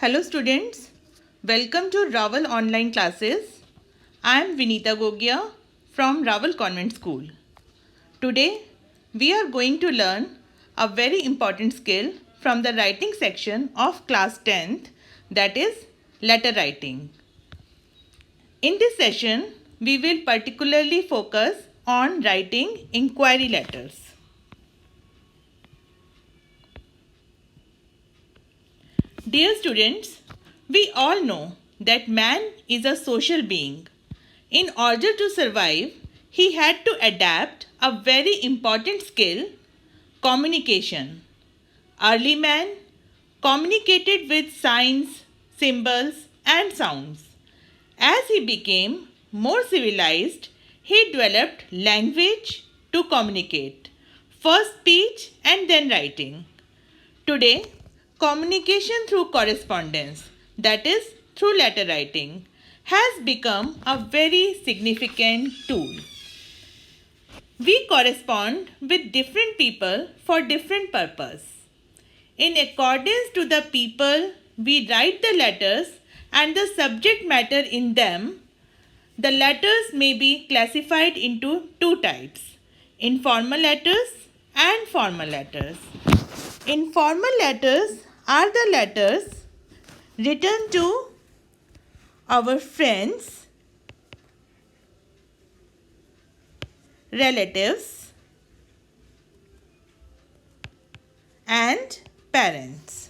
Hello students, welcome to Raval online classes. I am Vinita Gogia from Raval Convent School. Today we are going to learn a very important skill from the writing section of class 10th, that is letter writing. In this session we will particularly focus on writing inquiry letters. Dear students, we all know that man is a social being. In order to survive, he had to adapt a very important skill, communication. Early man communicated with signs, symbols, and sounds. As he became more civilized, he developed language to communicate, first speech and then writing. Today, communication through correspondence, that is, through letter writing, has become a very significant tool. We correspond with different people for different purpose. In accordance to the people we write the letters and the subject matter in them, the letters may be classified into two types, informal letters and formal letters. Informal letters are the letters written to our friends, relatives, and parents.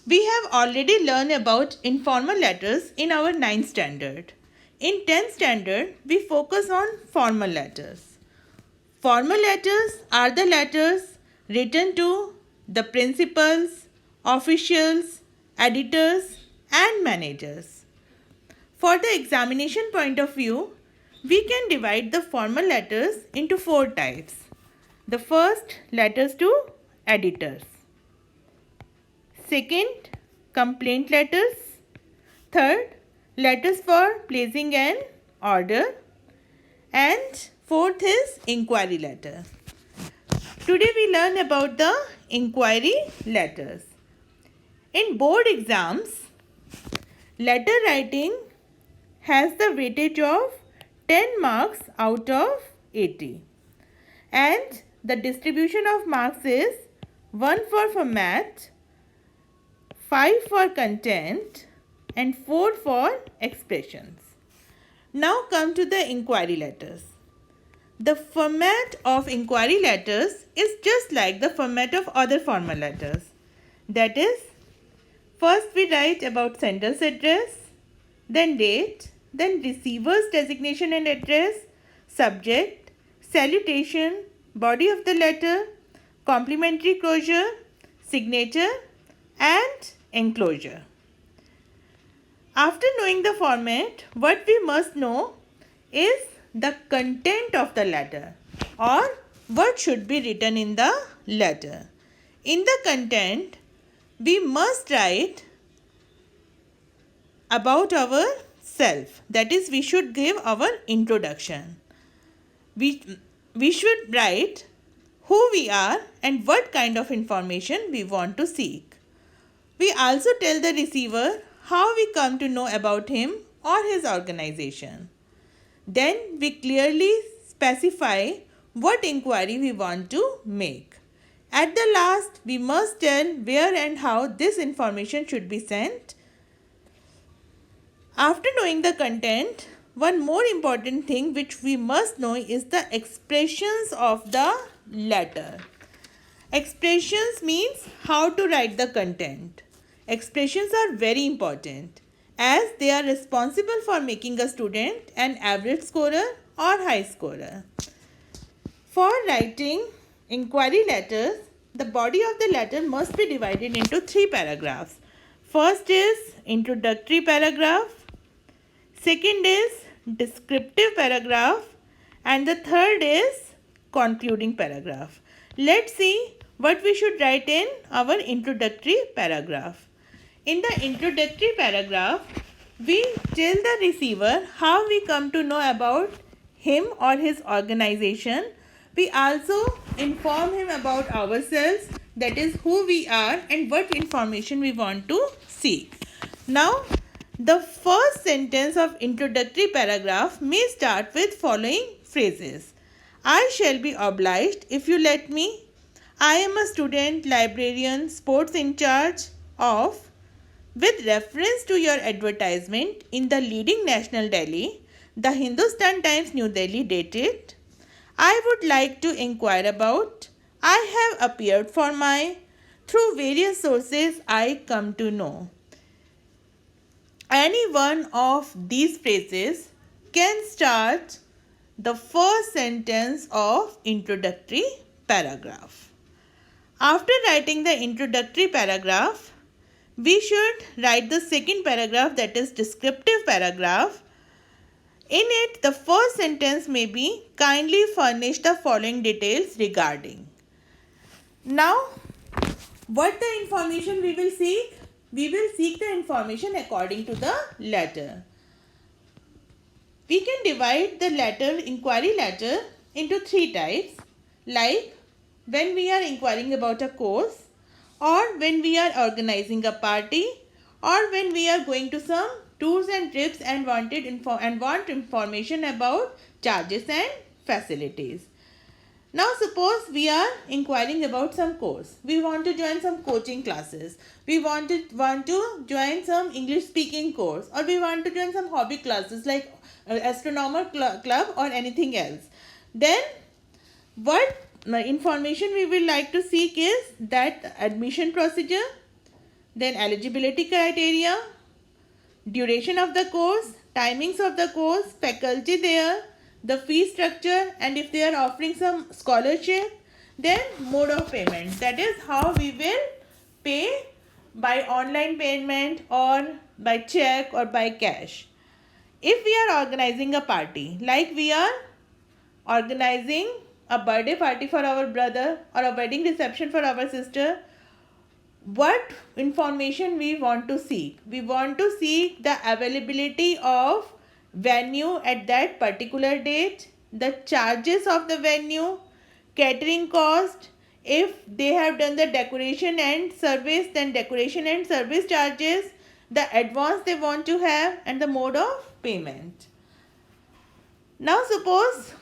We have already learned about informal letters in our 9th standard. In 10th standard, we focus on formal letters. Formal letters are the letters written to the principals, officials, editors, and managers. For the examination point of view, we can divide the formal letters into four types. The first, letters to editors. Second, complaint letters. Third, letters for placing an order. And fourth is inquiry letter. Today we learn about the inquiry letters. In board exams, letter writing has the weightage of 10 marks out of 80. And the distribution of marks is 1 for format, 5 for content, and 4 for expressions. Now come to the inquiry letters. The format of inquiry letters is just like the format of other formal letters. That is, first we write about sender's address, then date, then receiver's designation and address, subject, salutation, body of the letter, complimentary closure, signature, and enclosure. After knowing the format, what we must know is the content of the letter, or what should be written in the letter. In the content, we must write about ourselves. That is, we should give our introduction. We should write who we are and what kind of information we want to seek. We also tell the receiver how we come to know about him or his organization. Then we clearly specify what inquiry we want to make. At the last, we must tell where and how this information should be sent. After knowing the content, one more important thing which we must know is the expressions of the letter. Expressions means how to write the content. Expressions are very important as they are responsible for making a student an average scorer or high scorer. For writing inquiry letters, the body of the letter must be divided into 3 paragraphs. First is introductory paragraph, second is descriptive paragraph, and the third is concluding paragraph. Let's see what we should write in our introductory paragraph. In the introductory paragraph, we tell the receiver how we come to know about him or his organization. We also inform him about ourselves that is who we are and what information we want to seek. Now, the first sentence of introductory paragraph may start with following phrases. I shall be obliged if you let me. I am a student, librarian, sports in charge of. With reference to your advertisement in the leading national daily, the Hindustan Times New Delhi dated, I would like to inquire about. I have appeared for my. Through various sources, I come to know. Any one of these phrases can start the first sentence of introductory paragraph. After writing the introductory paragraph, we should write the second paragraph, that is descriptive paragraph. In it, the first sentence may be, kindly furnish the following details regarding. Now, what the information we will seek? We will seek the information according to the letter. We can divide the letter, inquiry letter, into three types, like when we are inquiring about a course, or when we are organizing a party, or when we are going to some tours and trips and want information about charges and facilities. Now suppose we are inquiring about some course. We want to join some coaching classes. We want to join some English speaking course, or we want to join some hobby classes like astronomer club or anything else. Then what information we will like to seek is that admission procedure, then eligibility criteria, duration of the course, timings of the course, faculty there, the fee structure, and if they are offering some scholarship, then mode of payment, that is how we will pay, by online payment or by check or by cash. If we are organizing a party, like we are organizing a birthday party for our brother or a wedding reception for our sister, what information we want to seek? We want to seek the availability of venue at that particular date, the charges of the venue, catering cost, if they have done the decoration and service, then decoration and service charges, the advance they want to have, and the mode of payment. Now suppose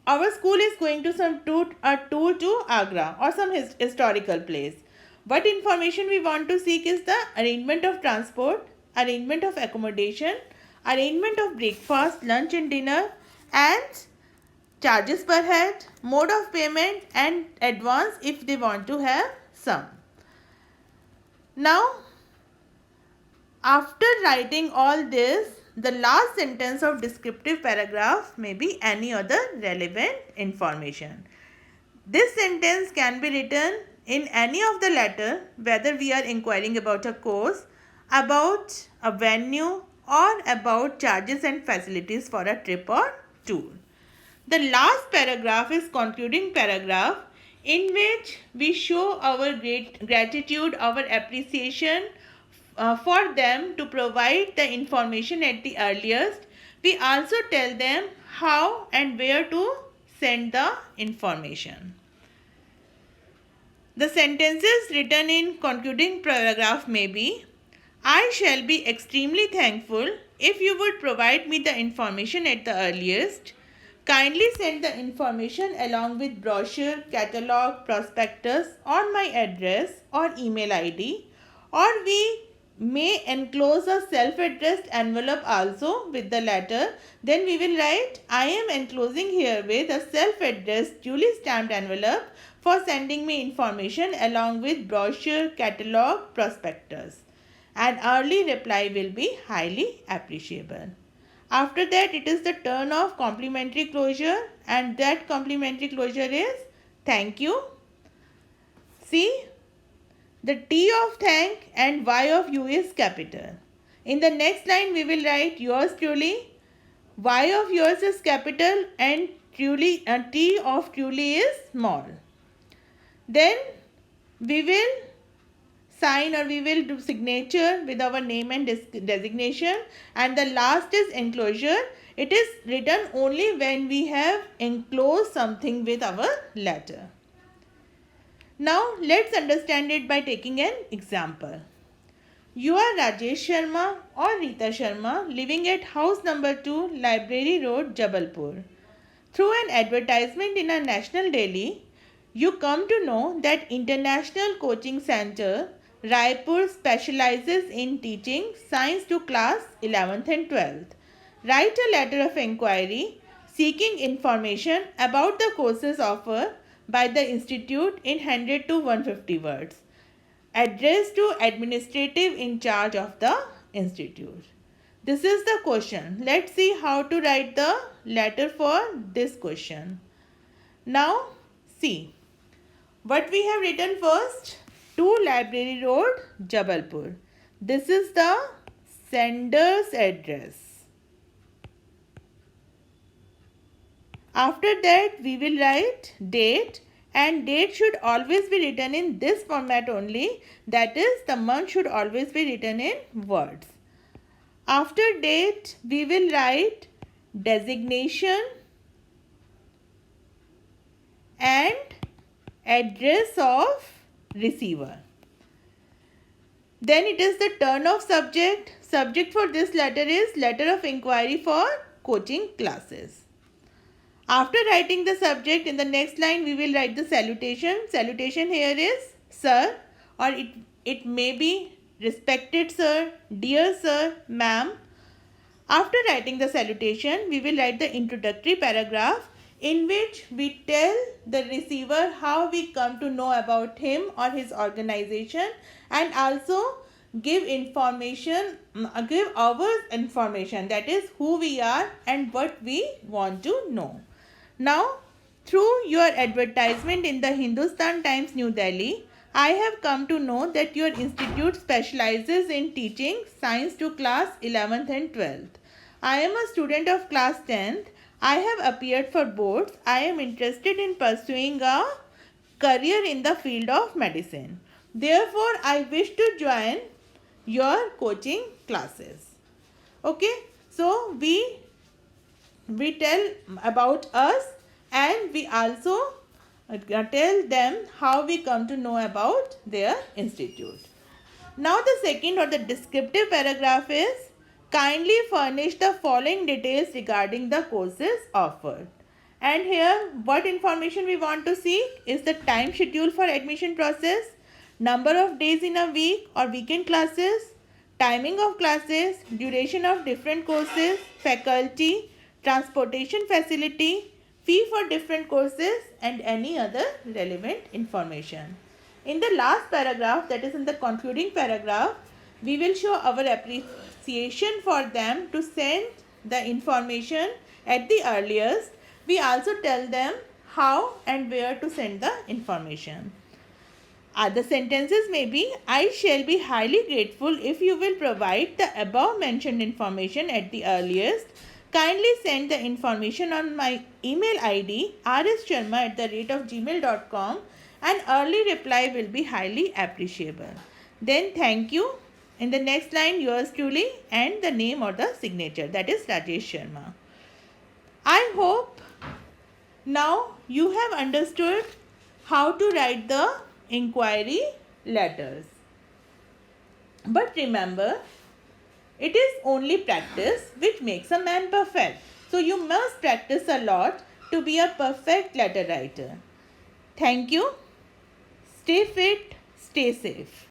our school is going to a tour to Agra or some historical place. What information we want to seek is the arrangement of transport, arrangement of accommodation, arrangement of breakfast, lunch and dinner, and charges per head, mode of payment, and advance if they want to have some. Now, after writing all this, the last sentence of descriptive paragraph may be any other relevant information. This sentence can be written in any of the letter, whether we are inquiring about a course, about a venue, or about charges and facilities for a trip or tour. The last paragraph is concluding paragraph, in which we show our great gratitude, our appreciation for them to provide the information at the earliest. We also tell them how and where to send the information. The sentences written in concluding paragraph may be, I shall be extremely thankful if you would provide me the information at the earliest. Kindly send the information along with brochure, catalogue, prospectus on my address or email ID, or we may enclose a self-addressed envelope also with the letter. Then we will write, I am enclosing herewith a self-addressed duly stamped envelope for sending me information along with brochure, catalogue, prospectus. An early reply will be highly appreciable. After that, it is the turn of complimentary closure, and that complimentary closure is thank you. See, the T of thank and Y of you is capital. In the next line, we will write yours truly. Y of yours is capital and T of truly is small. Then we will sign, or we will do signature with our name and designation, and the last is enclosure. It is written only when we have enclosed something with our letter. Now let's understand it by taking an example. You are Rajesh Sharma or Rita Sharma living at house number 2, Library Road, Jabalpur. Through an advertisement in a national daily, you come to know that International Coaching Center, Raipur specializes in teaching science to class 11th and 12th. Write a letter of inquiry seeking information about the courses offered by the institute in 100 to 150 words. Addressed to administrative in charge of the institute. This is the question. Let's see how to write the letter for this question. Now see what we have written first. 2 Library Road, Jabalpur. This is the sender's address. After that we will write date, and date should always be written in this format only, that is the month should always be written in words. After date we will write designation and address of receiver. Then it is the turn of subject. Subject for this letter is letter of inquiry for coaching classes. After writing the subject, in the next line we will write the salutation. Salutation here is sir, or it may be respected sir, dear sir, ma'am. After writing the salutation, we will write the introductory paragraph in which we tell the receiver how we come to know about him or his organization, and also give information, give our information, that is who we are and what we want to know. Now, through your advertisement in the Hindustan Times New Delhi, I have come to know that your institute specializes in teaching science to class 11th and 12th. I am a student of class 10th. I have appeared for boards. I am interested in pursuing a career in the field of medicine. Therefore, I wish to join your coaching classes. Okay, so we tell about us, and we also tell them how we come to know about their institute. Now the second or the descriptive paragraph is kindly furnish the following details regarding the courses offered. And here what information we want to see is the time schedule for admission process, number of days in a week or weekend classes, timing of classes, duration of different courses, faculty, transportation facility, fee for different courses, and any other relevant information. In the last paragraph, that is in the concluding paragraph, we will show our appreciation for them to send the information at the earliest. We also tell them how and where to send the information. Other sentences may be, I shall be highly grateful if you will provide the above mentioned information at the earliest. Kindly send the information on my email ID rssharma@gmail.com. An early reply will be highly appreciable. Then thank you. In the next line, yours truly and the name or the signature, that is Rajesh Sharma. I hope now you have understood how to write the inquiry letters. But remember, it is only practice which makes a man perfect. So you must practice a lot to be a perfect letter writer. Thank you. Stay fit, stay safe.